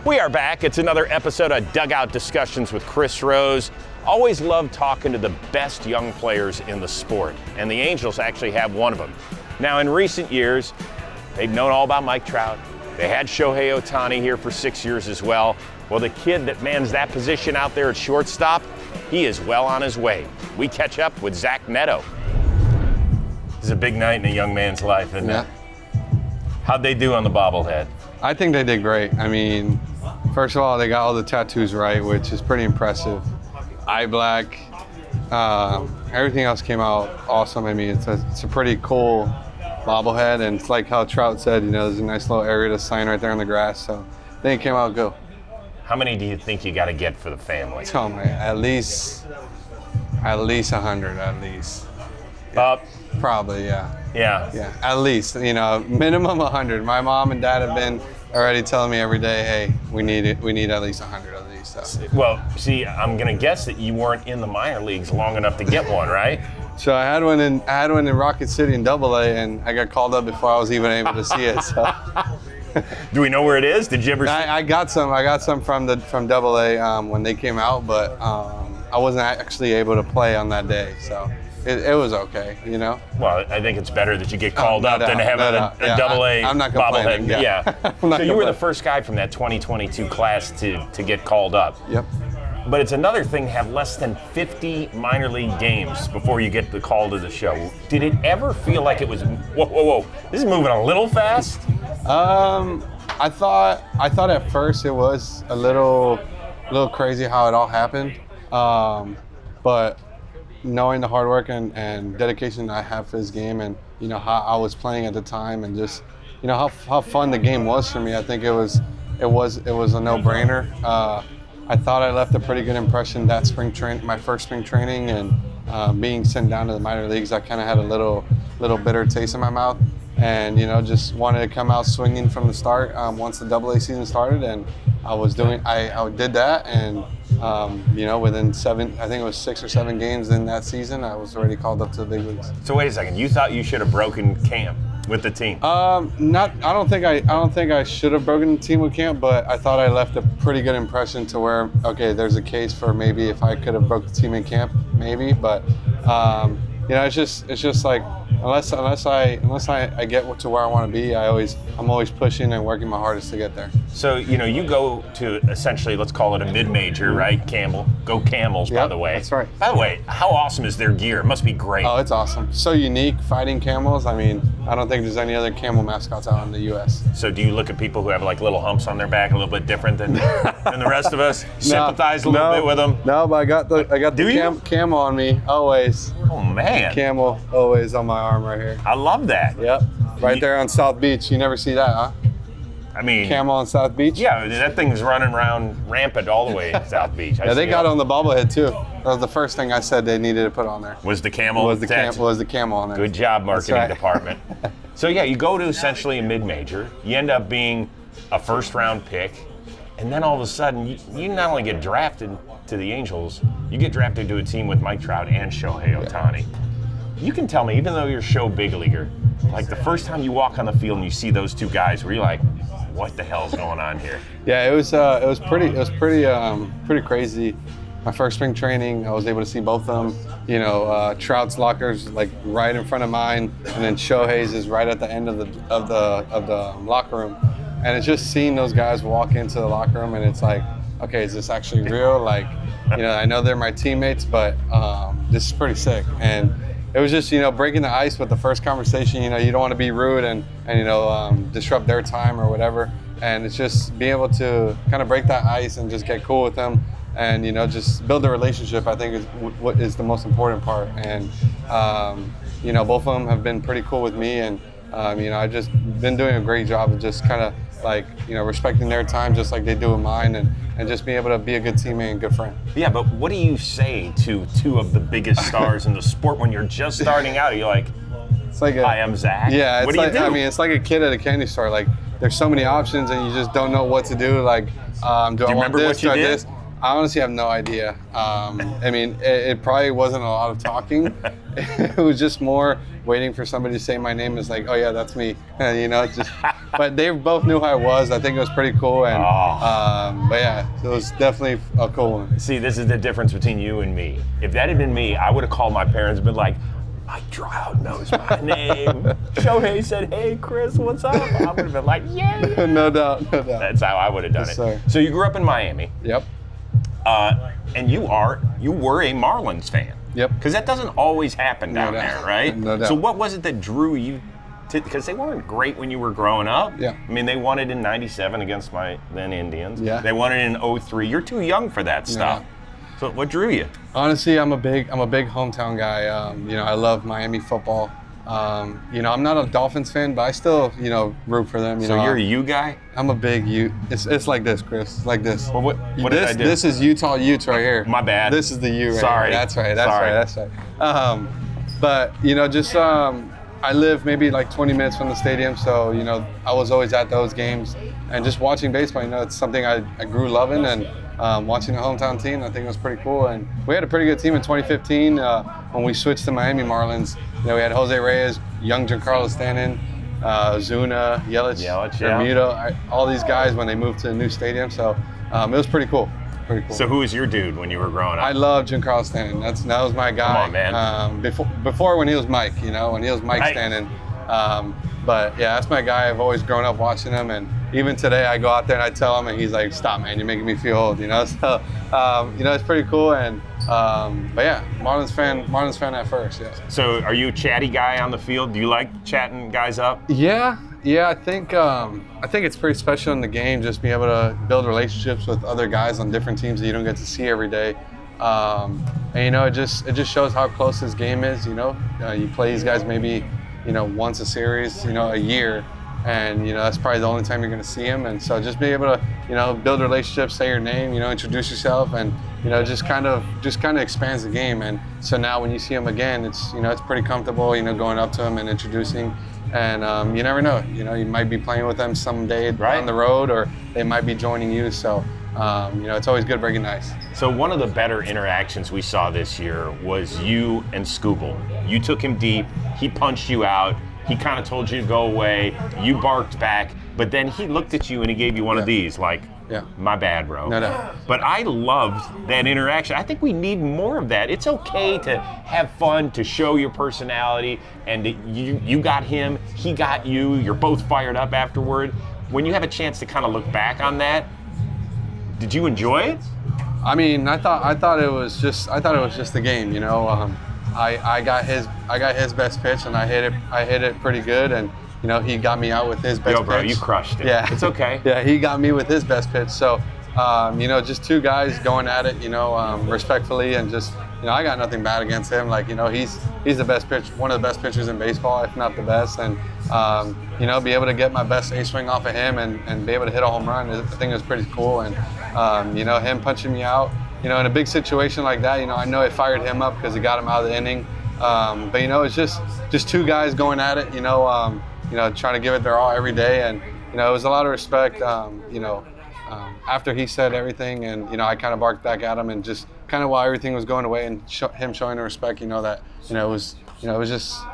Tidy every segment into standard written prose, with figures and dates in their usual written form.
We are back. It's another episode of Dugout Discussions with Chris Rose. Always love talking to the best young players in the sport, and the Angels actually have one of them. Now, in recent years, they've known all about Mike Trout. They had Shohei Ohtani here for 6 years as well. Well, the kid that mans that position out there at shortstop, he is well on his way. We catch up with Zach Neto. This is a big night in a young man's life, isn't it? How'd they do on the bobblehead? I think they did great. I mean, first of all, they got all the tattoos right, which is pretty impressive. Eye black, everything else came out awesome. I mean, it's a pretty cool bobblehead, and it's like how Trout said, you know, there's a nice little area to sign right there on the grass, so I think it came out good. How many do you think you got to get for the family? Tell me, at least 100, at least. Probably, yeah. Yeah, at least, you know, minimum 100. My mom and dad have been already telling me every day, hey, we need at least 100 of these. So. Well, see, I'm gonna guess that you weren't in the minor leagues long enough to get one, right? So I had one in Rocket City in AA, and I got called up before I was even able to see it. So. Do we know where it is? Did you ever? I got some from AA when they came out, but I wasn't actually able to play on that day. So. It was okay, you know? Well, I think it's better that you get called up than to have a AA I'm not bobblehead. Yeah. So you were the first guy from that 2022 class to get called up. Yep. But it's another thing to have less than 50 minor league games before you get the call to the show. Did it ever feel like it was, whoa, this is moving a little fast? I thought at first it was a little crazy how it all happened. But knowing the hard work and dedication I have for this game, and you know how I was playing at the time, and just you know how fun the game was for me, I think it was a no-brainer. I thought I left a pretty good impression that my first spring training, and being sent down to the minor leagues, I kind of had a little bitter taste in my mouth, and you know just wanted to come out swinging from the start once the AA season started, and I did that, and you know, within I think it was 6 or 7 games in that season, I was already called up to the big leagues. So wait a second, you thought you should have broken camp with the team? I don't think I should have broken the team with camp, but I thought I left a pretty good impression to where, okay, there's a case for maybe if I could have broke the team in camp, maybe, but you know, it's just like unless I get to where I want to be, I'm always pushing and working my hardest to get there. So, you know, you go to essentially, let's call it a mid-major, right? Campbell. Go Camels, by the way. That's right. By the way, how awesome is their gear? It must be great. Oh, it's awesome. So unique, fighting camels. I mean, I don't think there's any other camel mascots out in the U.S. So do you look at people who have like little humps on their back a little bit different than the rest of us? Sympathize a little bit with them? No, but I got the camel on me, always. Oh, man. Camel always on my arm right here. I love that. Yep. Right there on South Beach. You never see that, huh? I mean, camel on South Beach? Yeah, that thing's running around rampant all the way to South Beach. Yeah, they got it on the bobblehead too. That was the first thing I said they needed to put on there. Was the camel? Was the camel on there. Good job, marketing department. So yeah, you go to essentially a mid-major. You end up being a first-round pick, and then all of a sudden, you not only get drafted to the Angels, you get drafted to a team with Mike Trout and Shohei Ohtani. You can tell me, even though you're a show big leaguer, like the first time you walk on the field and you see those two guys, where you're like, what the hell's going on here? Yeah, it was pretty crazy. My first spring training, I was able to see both of them. You know, Trout's lockers like right in front of mine, and then Shohei's is right at the end of the locker room. And it's just seeing those guys walk into the locker room, and it's like, okay, is this actually real? Like, you know, I know they're my teammates, but this is pretty sick. And it was just, you know, breaking the ice with the first conversation. You know, you don't want to be rude and you know, disrupt their time or whatever. And it's just being able to kind of break that ice and just get cool with them, and you know, just build a relationship. I think is what is the most important part. And you know, both of them have been pretty cool with me, and you know, I've just been doing a great job of just kind of like, you know, respecting their time just like they do with mine, and just being able to be a good teammate and good friend. Yeah, but what do you say to two of the biggest stars in the sport when you're just starting out? You're like, it's like hi, I'm Zach. Yeah, what do you do? I mean, it's like a kid at a candy store. Like, there's so many options, and you just don't know what to do. Like, do I want this? What you did? This? I honestly have no idea. I mean, it probably wasn't a lot of talking. It was just more waiting for somebody to say my name. It's like, oh yeah, that's me. You know, just. But they both knew who I was. I think it was pretty cool. And but yeah, it was definitely a cool one. See, this is the difference between you and me. If that had been me, I would have called my parents and been like, Mike Trout knows my name. Shohei said, hey, Chris, what's up? I would have been like, yeah. No doubt, no doubt. That's how I would have done Yes, it. sir. So you grew up in Miami. Yep. And you were a Marlins fan. Yep. Because that doesn't always happen down there, right? No doubt. So what was it that drew you to, because they weren't great when you were growing up. Yeah. I mean, they won it in '97 against my then Indians. Yeah. They won it in '03. You're too young for that stuff. Yeah. So what drew you? Honestly, I'm a big hometown guy. I love Miami football. I'm not a Dolphins fan, but I still, root for them. So you're a U guy? I'm a big U. It's like this, Chris. It's like this. Well, what did I do? This is Utah Utes right here. My bad. This is the U right Sorry. here. That's right. That's Sorry. right. I live maybe like 20 minutes from the stadium, so, I was always at those games. And just watching baseball, it's something I grew loving, and watching a hometown team, I think it was pretty cool. And we had a pretty good team in 2015 when we switched to Miami Marlins. We had Jose Reyes, young Giancarlo Stanton, Zuna, Yelich, Bermuda, all these guys when they moved to a new stadium. So it was pretty cool. Pretty cool. So who was your dude when you were growing up? I love Giancarlo Stanton. That was my guy. Come on, man. Before when he was Mike, when he was Mike Right. Stanton. But yeah, that's my guy. I've always grown up watching him, and even today I go out there and I tell him, and he's like, "Stop, man! You're making me feel old." So it's pretty cool. And but yeah, Marlins fan at first. Yeah. So are you a chatty guy on the field? Do you like chatting guys up? Yeah. I think it's pretty special in the game, just being able to build relationships with other guys on different teams that you don't get to see every day. And it just shows how close this game is. You play these guys maybe once a series, a year, and that's probably the only time you're going to see them. And so just be able to build relationships, say your name, introduce yourself, and just kind of expands the game. And so now when you see them again, it's it's pretty comfortable, going up to them and introducing. And you never know, you might be playing with them someday down the road, or they might be joining you. So it's always good breaking ice. So one of the better interactions we saw this year was you and Skubal. You took him deep, he punched you out, he kind of told you to go away, you barked back, but then he looked at you and he gave you one of these, like, my bad, bro. No. But I loved that interaction. I think we need more of that. It's okay to have fun, to show your personality, and you got him, he got you, you're both fired up afterward. When you have a chance to kind of look back on that, did you enjoy it? I mean, I thought it was just the game, I got his best pitch, and I hit it pretty good, and he got me out with his best pitch. Yo, bro, you crushed it. Yeah, it's okay. Yeah, he got me with his best pitch. So, just two guys going at it, respectfully, and just I got nothing bad against him. Like, he's the best pitcher, one of the best pitchers in baseball, if not the best, and be able to get my best ace swing off of him and be able to hit a home run, I think it was pretty cool. And him punching me out, in a big situation like that, I know it fired him up because it got him out of the inning. But it's just two guys going at it, trying to give it their all every day, and it was a lot of respect. After he said everything, and I kind of barked back at him, and just kind of while everything was going away, and him showing the respect, that it was just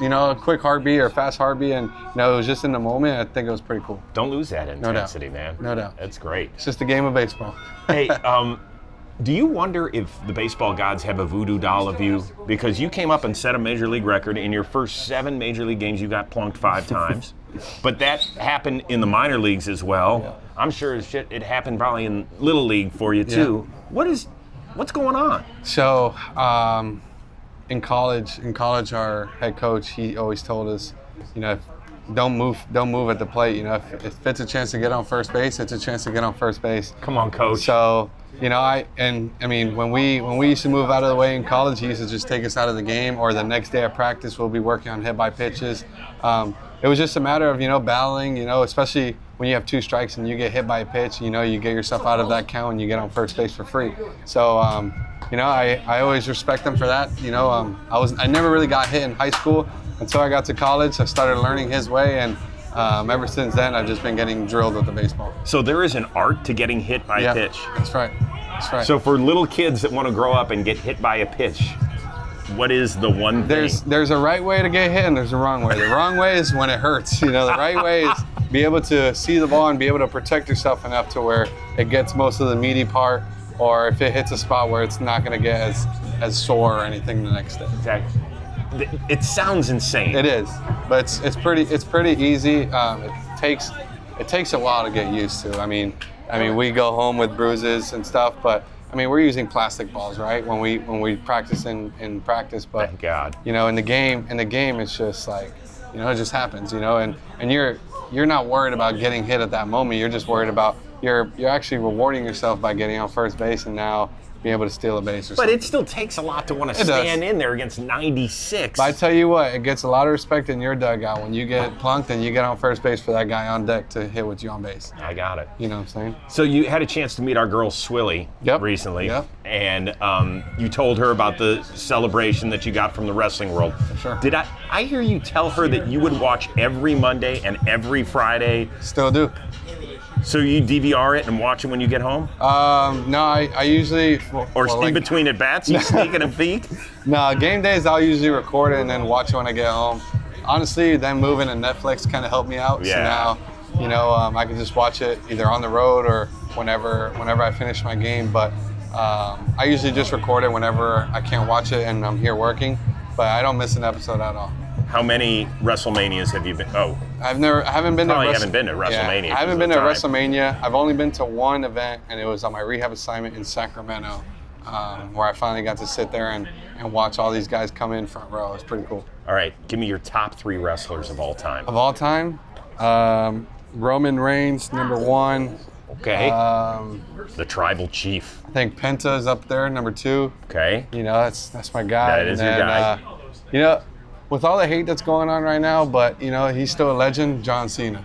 a quick heartbeat or fast heartbeat, and it was just in the moment. I think it was pretty cool. Don't lose that intensity, man. No doubt. That's great. It's just a game of baseball. Hey, do you wonder if the baseball gods have a voodoo doll of you? Because you came up and set a major league record. In your first 7 major league games, you got plunked 5 times. But that happened in the minor leagues as well. Yeah. I'm sure it happened probably in Little League for you too. Yeah. What's going on? So, in college, our head coach, he always told us, don't move at the plate. If it's a chance to get on first base, it's a chance to get on first base. Come on, coach. So, when we used to move out of the way in college, he used to just take us out of the game, or the next day at practice, we'll be working on hit by pitches. It was just a matter of, battling, especially when you have 2 strikes and you get hit by a pitch, you get yourself out of that count and you get on first base for free. So, I always respect him for that. I never really got hit in high school until I got to college. I started learning his way, and ever since then, I've just been getting drilled with the baseball. So there is an art to getting hit by a pitch. That's right. That's right. So for little kids that want to grow up and get hit by a pitch, what is the one thing? There's a right way to get hit and there's a wrong way. The wrong way is when it hurts. The right way is be able to see the ball and be able to protect yourself enough to where it gets most of the meaty part, or if it hits a spot where it's not going to get as sore or anything the next day. Exactly. It sounds insane. It is, but it's pretty easy. It takes a while to get used to. I mean, we go home with bruises and stuff, but I mean, we're using plastic balls, right? When we practice in practice, but Thank God. in the game, it's just like, it just happens, and you're not worried about getting hit at that moment. You're just worried about you're actually rewarding yourself by getting on first base and now being able to steal a base or something. But it still takes a lot to want to stand in there against 96. But I tell you what, it gets a lot of respect in your dugout when you get plunked and you get on first base for that guy on deck to hit with you on base. I got it. You know what I'm saying? So you had a chance to meet our girl Swilly recently. Yep. And you told her about the celebration that you got from the wrestling world. Sure. Did I hear you tell her that you would watch every Monday and every Friday? Still do. So you DVR it and watch it when you get home? No, I usually... in between at bats, you sneaking a peek? No, game days I'll usually record it and then watch it when I get home. Honestly, then moving to Netflix kind of helped me out. Yeah. So now, I can just watch it either on the road or whenever I finish my game. But I usually just record it whenever I can't watch it and I'm here working. But I don't miss an episode at all. How many WrestleManias have you been? Oh, I haven't been to WrestleMania. I haven't been to WrestleMania. I've only been to one event, and it was on my rehab assignment in Sacramento, where I finally got to sit there and watch all these guys come in front row. It was pretty cool. All right, give me your top 3 wrestlers of all time. Of all time, Roman Reigns, number 1. Okay. The Tribal Chief. I think Penta's up there, number 2. Okay. That's my guy. That is your guy. With all the hate that's going on right now, but he's still a legend, John Cena.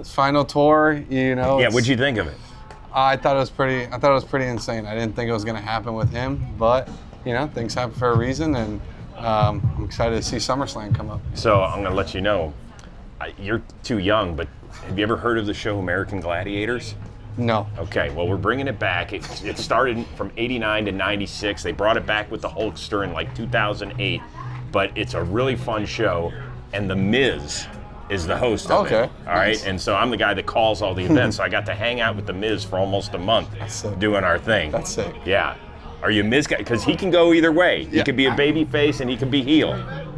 Final tour, Yeah, what'd you think of it? I thought it was pretty insane. I didn't think it was gonna happen with him, but things happen for a reason, and I'm excited to see SummerSlam come up. So I'm gonna let you know, you're too young, but have you ever heard of the show American Gladiators? No. Okay, well, we're bringing it back. It started from 89 to 96. They brought it back with the Hulkster in like 2008, but it's a really fun show, and The Miz is the host of it. All right, and so I'm the guy that calls all the events, so I got to hang out with The Miz for almost a month doing our thing. That's sick. Yeah. Are you a Miz guy? Because he can go either way. He could be a baby face and he can be heel.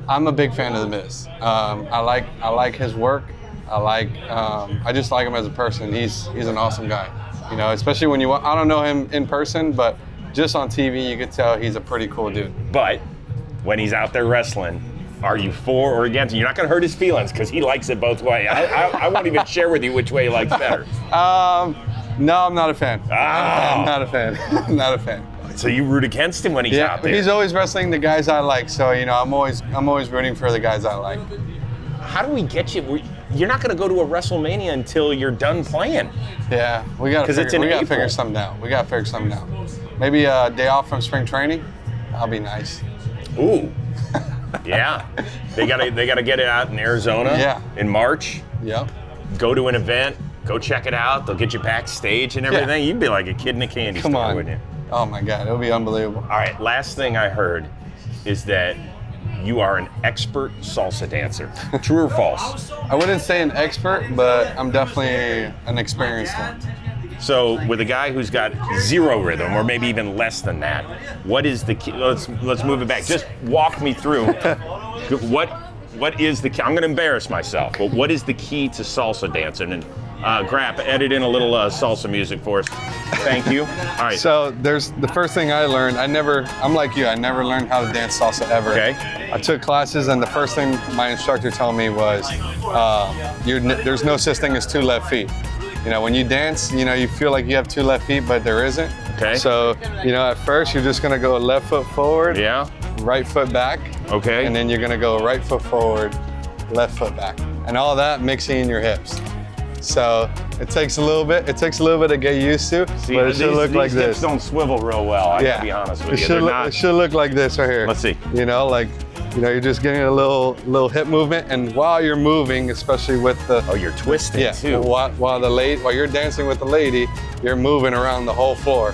I'm a big fan of The Miz. I like his work. I just like him as a person. He's an awesome guy. Especially when I don't know him in person, but just on TV you could tell he's a pretty cool dude. But when he's out there wrestling, are you for or against? You're not going to hurt his feelings because he likes it both ways. I won't even share with you which way he likes better. No, I'm not a fan. Oh. I'm not a fan. I'm not a fan. So you root against him when he's out there? He's always wrestling the guys I like, so I'm always rooting for the guys I like. How do we get you? You're not going to go to a WrestleMania until you're done playing. Yeah, we got to figure something out. Maybe a day off from spring training. That'll be nice. Ooh. Yeah. They gotta get it out in Arizona in March. Yep. Go to an event, go check it out. They'll get you backstage and everything. Yeah. You'd be like a kid in a candy store, wouldn't you? Oh my God, it'll be unbelievable. All right, last thing I heard is that you are an expert salsa dancer. True or false? I wouldn't say an expert, but I'm definitely an experienced one. So with a guy who's got 0 rhythm, or maybe even less than that, what is the key? Let's move it back. Just walk me through what is the key? I'm going to embarrass myself, but what is the key to salsa dancing? And Grapp, edit in a little salsa music for us. Thank you. All right. So there's the first thing I learned. I'm like you. I never learned how to dance salsa ever. Okay. I took classes, and the first thing my instructor told me was, there's no such thing as 2 left feet. When you dance, you feel like you have 2 left feet, but there isn't. Okay. So, at first you're just gonna go left foot forward. Yeah. Right foot back. Okay. And then you're gonna go right foot forward, left foot back, and all that mixing in your hips. So it takes a little bit to get used to, but it should look like this. These hips don't swivel real well. I gotta be honest with you. It should look like this right here. Let's see. Like You know, you're just getting a little hip movement, and while you're moving, especially with the Oh, you're twisting too. While you're dancing with the lady, you're moving around the whole floor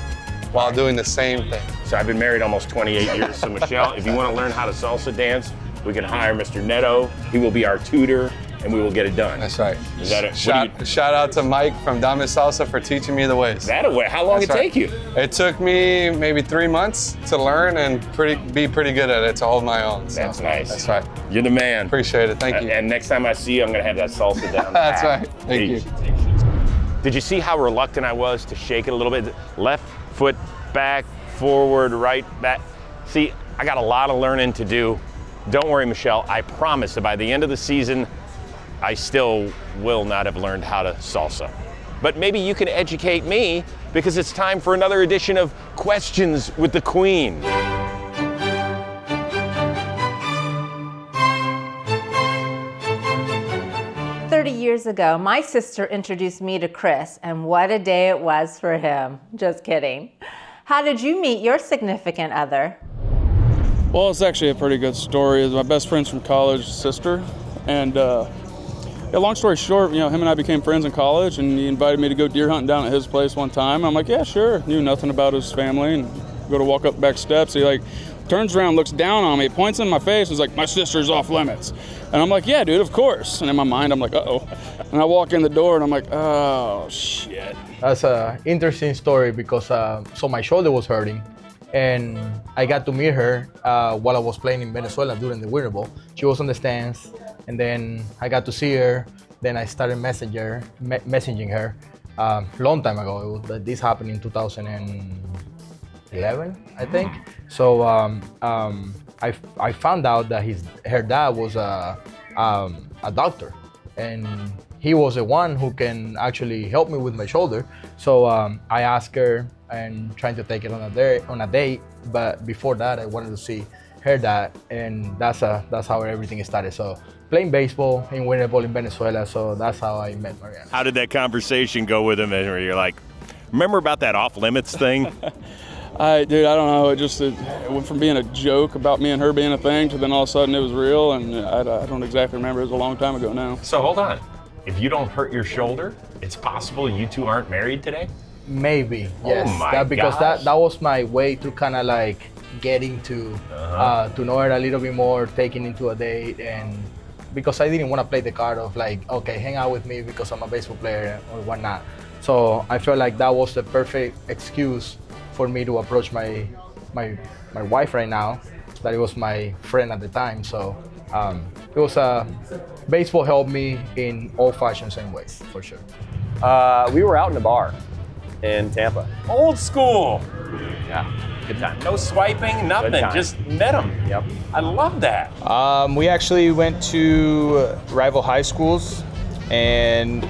while doing the same thing. So I've been married almost 28 years. So Michelle, if you want to learn how to salsa dance, we can hire Mr. Neto. He will be our tutor, and we will get it done. That's right. Is that it? Shout out to Mike from Dame Salsa for teaching me the ways. That a way. How long did it take you? It took me maybe 3 months to learn and be pretty good at it to hold my own. So, That's nice. That's right. You're the man. Appreciate it. Thank you. And next time I see you, I'm going to have that salsa down. That's right. Thank you. Did you see how reluctant I was to shake it a little bit? Left foot back, forward, right, back. See, I got a lot of learning to do. Don't worry, Michelle. I promise that by the end of the season, I still will not have learned how to salsa. But maybe you can educate me, because it's time for another edition of Questions with the Queen. Years ago, my sister introduced me to Chris, and what a day it was for him. Just kidding. How did you meet your significant other? Well, it's actually a pretty good story. It's my best friend's from college sister, and long story short, you know, him and I became friends in college, and he invited me to go deer hunting down at his place one time. I'm like, yeah, sure. Knew nothing about his family, and go to walk up the back steps. He like turns around, looks down on me, points in my face, is like, my sister's off limits. And I'm like, yeah, dude, of course. And in my mind, I'm like, uh-oh. And I walk in the door, and I'm like, oh, shit. That's an interesting story because so my shoulder was hurting, and I got to meet her while I was playing in Venezuela during the Winter Bowl. She was on the stands, and then I got to see her. Then I started messaging her long time ago. This happened in 2011, I think. So I found out that her dad was a doctor, and he was the one who can actually help me with my shoulder. So I asked her and trying to take it on a date. But before that, I wanted to see her dad, and that's how everything started. So playing baseball in Winter Bowl in Venezuela. So that's how I met Mariana. How did that conversation go with him? And you're like, remember about that off limits thing? Dude, I don't know. It went from being a joke about me and her being a thing to then all of a sudden it was real, and I don't exactly remember. It was a long time ago now. So hold on. If you don't hurt your shoulder, it's possible you two aren't married today? Maybe, yes. Oh my because gosh. that was my way to kind of like getting to know her a little bit more, taking into a date, and because I didn't want to play the card of like, okay, hang out with me because I'm a baseball player or whatnot. So I felt like that was the perfect excuse for me to approach my wife right now, that it was my friend at the time. So it was baseball helped me in all fashions and ways, for sure. We were out in a bar in Tampa. Old school. Yeah, good time. No swiping, nothing. Good time. Just met him. Yep. I love that. We actually went to rival high schools, and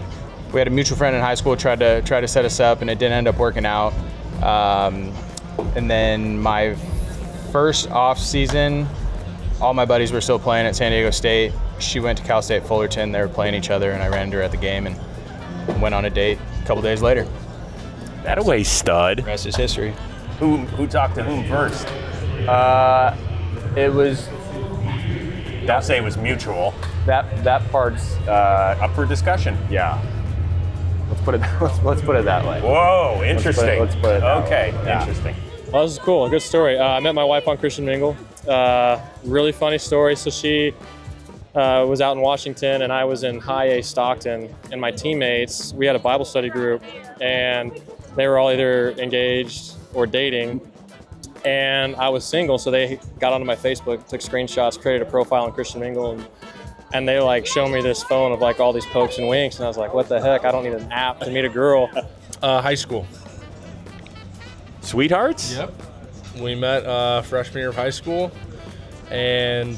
we had a mutual friend in high school try to set us up, and it didn't end up working out. And then my first off season, all my buddies were still playing at San Diego State. She went to Cal State Fullerton. They were playing each other, and I ran into her at the game and went on a date a couple days later. That away, stud. The rest is history. Who talked to whom first? It was Don't say it was mutual. that part's Up for discussion. yeah. Let's put it that way. Whoa, interesting. Let's put it that okay, way. Yeah. interesting. Well, this is cool. Good story. I met my wife on Christian Mingle. Really funny story. So she was out in Washington, and I was in High A Stockton. And my teammates, we had a Bible study group, and they were all either engaged or dating. And I was single, so they got onto my Facebook, took screenshots, created a profile on Christian Mingle, and they like show me this phone of like all these pokes and winks, and I was like, what the heck? I don't need an app to meet a girl. High school. Sweethearts? Yep. We met freshman year of high school, and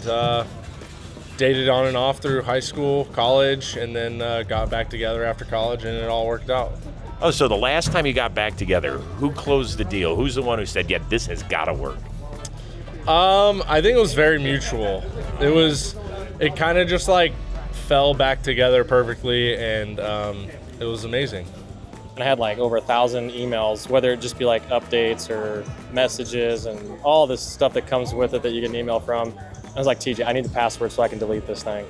dated on and off through high school, college, and then got back together after college, and it all worked out. Oh, so the last time you got back together, who closed the deal? Who's the one who said, yeah, this has got to work? I think it was very mutual. It kind of just like fell back together perfectly, and it was amazing. I had like over 1,000 emails, whether it just be like updates or messages and all this stuff that comes with it that you get an email from. I was like, TJ, I need the password so I can delete this thing.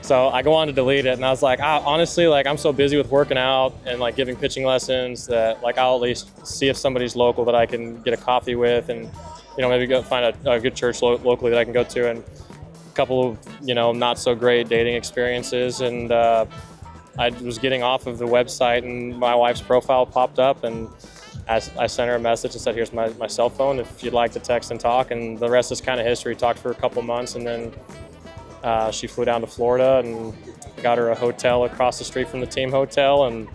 So I go on to delete it, and I was like, honestly, like I'm so busy with working out and like giving pitching lessons that like I'll at least see if somebody's local that I can get a coffee with, and maybe go find a good church locally that I can go to, and a couple of not so great dating experiences, and I was getting off of the website, and my wife's profile popped up, and I sent her a message and said, here's my cell phone if you'd like to text and talk, and the rest is kind of history. Talked for a couple months, and then she flew down to Florida, and got her a hotel across the street from the team hotel, and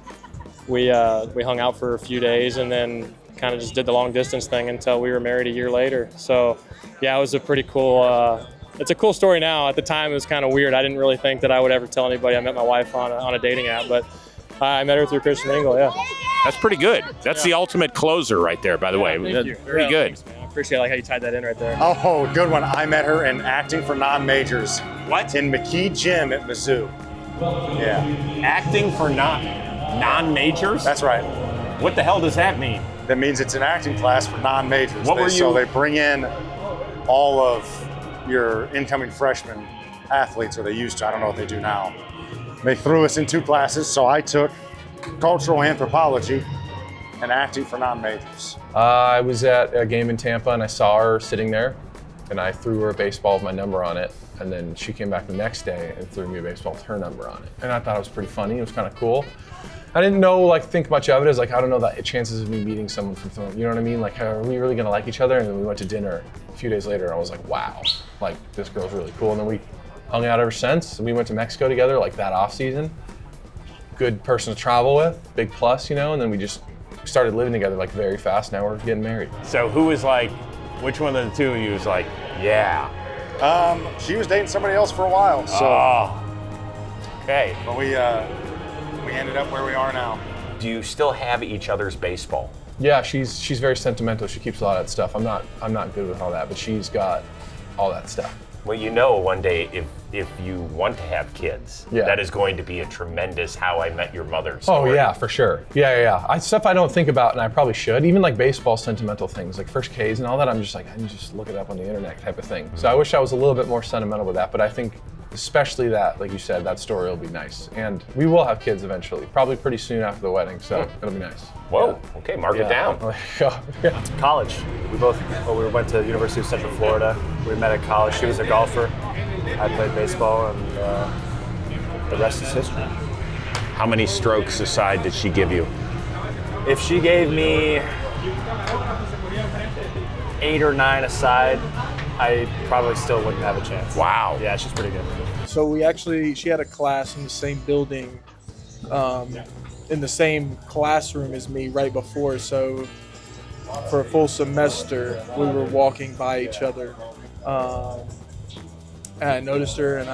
we hung out for a few days, and then kind of just did the long distance thing until we were married a year later. So yeah, it was a pretty cool, it's a cool story now. At the time it was kind of weird. I didn't really think that I would ever tell anybody I met my wife on a dating app, but I met her through Christian Mingle, yeah. That's pretty good. That's the ultimate closer right there, by the way. Thank you. Pretty good. Thanks, man. I appreciate how you tied that in right there. Oh, good one. I met her in acting for non-majors. What? In McKee Gym at Mizzou. Yeah. Acting for non-majors? That's right. What the hell does that mean? That means it's an acting class for non-majors. What were you? So they bring in all of your incoming freshman athletes, or they used to. I don't know what they do now. They threw us in 2 classes, so I took cultural anthropology and acting for non-majors. I was at a game in Tampa, and I saw her sitting there, and I threw her a baseball with my number on it, and then she came back the next day and threw me a baseball with her number on it. And I thought it was pretty funny. It was kind of cool. I didn't know, think much of it as I don't know the chances of me meeting someone from, you know what I mean? Are we really gonna like each other? And then we went to dinner a few days later, and I was like, wow, this girl's really cool. And then we hung out ever since. We went to Mexico together, that off season. Good person to travel with, big plus, and then we just started living together very fast. Now we're getting married. So who was which one of the two of you was yeah? She was dating somebody else for a while, so. Oh. Okay. But we ended up where we are now. Do you still have each other's baseball? Yeah, she's very sentimental. She keeps a lot of that stuff. I'm not good with all that, but she's got all that stuff. Well, one day if you want to have kids, that is going to be a tremendous How I Met Your Mother story. Oh yeah, for sure. Yeah. Stuff I don't think about, and I probably should. Even baseball sentimental things, like first Ks and all that. I'm just I can just look it up on the internet type of thing. So I wish I was a little bit more sentimental with that, but I think especially that, like you said, that story will be nice. And we will have kids eventually, probably pretty soon after the wedding, so it'll be nice. Whoa, okay, mark it down. College. We went to the University of Central Florida. We met at college. She was a golfer. I played baseball, and the rest is history. How many strokes aside did she give you? If she gave me 8 or 9 aside, I probably still wouldn't have a chance. Wow. Yeah, she's pretty good. So she had a class in the same building, in the same classroom as me right before. So for a full semester, we were walking by each other. And I noticed her,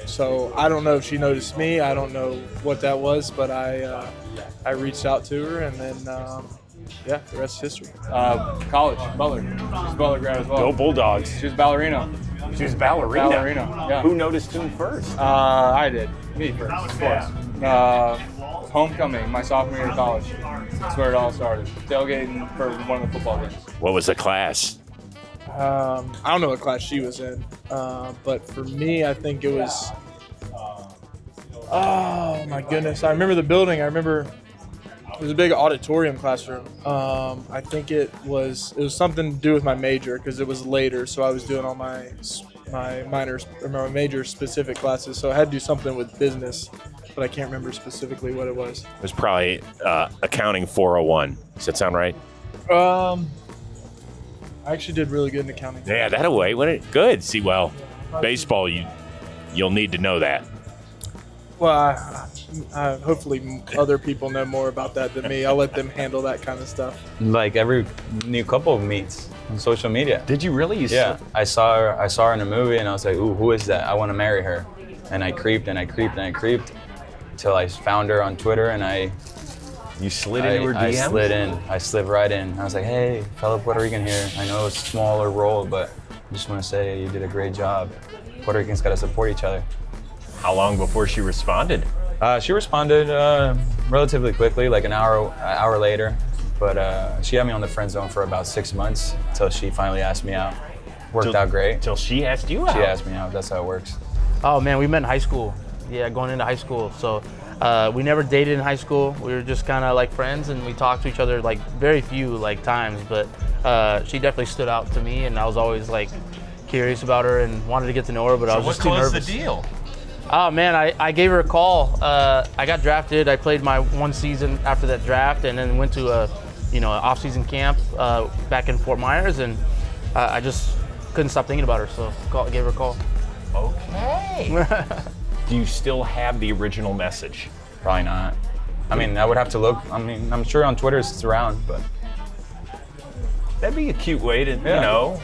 so I don't know if she noticed me. I don't know what that was, but I reached out to her, and then the rest is history. College, Butler. She's a Butler grad as well. Go Bulldogs. She was ballerina. She was ballerina? Ballerina, yeah. Who noticed whom first? I did. Me first, of course. Homecoming, my sophomore year of college. That's where it all started. Tailgating for one of the football games. What was the class? I don't know what class she was in, but for me, I think it was, oh my goodness. I remember the building. It was a big auditorium classroom. I think it was something to do with my major because it was later, so I was doing all my minors or my major specific classes, so I had to do something with business, but I can't remember specifically what it was. It was probably accounting 401. Does that sound right? I actually did really good in accounting. Yeah, that away. Good. See, baseball, you'll need to know that. Well, hopefully other people know more about that than me. I'll let them handle that kind of stuff. Every new couple meets on social media. Did you really? I saw her in a movie, and I was like, ooh, who is that? I want to marry her. And I creeped and I creeped and I creeped until I found her on Twitter, and You slid into her DM? I slid right in. I was like, hey, fellow Puerto Rican here. I know it's a smaller role, but I just want to say you did a great job. Puerto Ricans got to support each other. How long before she responded? She responded relatively quickly, like an hour later. But she had me on the friend zone for about 6 months until she finally asked me out. Worked out great. Till she asked you out. She asked me out. That's how it works. Oh man, we met in high school. Yeah, going into high school. So we never dated in high school. We were just kind of like friends, and we talked to each other like very few like times. But she definitely stood out to me, and I was always like curious about her and wanted to get to know her, but I was just too nervous. What was the deal? Oh man, I gave her a call. I got drafted. I played my one season after that draft, and then went to a off-season camp back in Fort Myers, and I just couldn't stop thinking about her, so gave her a call. Okay. Do you still have the original message? Probably not. I mean, I would have to look. I mean, I'm sure on Twitter it's around, but that'd be a cute way to,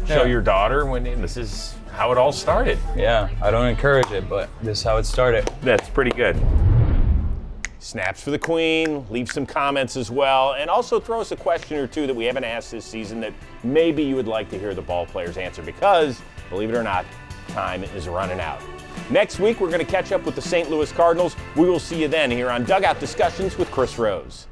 show your daughter when this is how it all started. Yeah, I don't encourage it, but this is how it started. That's pretty good. Snaps for the Queen, leave some comments as well, and also throw us a question or two that we haven't asked this season that maybe you would like to hear the ball players answer, because, believe it or not, time is running out. Next week, we're going to catch up with the St. Louis Cardinals. We will see you then here on Dugout Discussions with Chris Rose.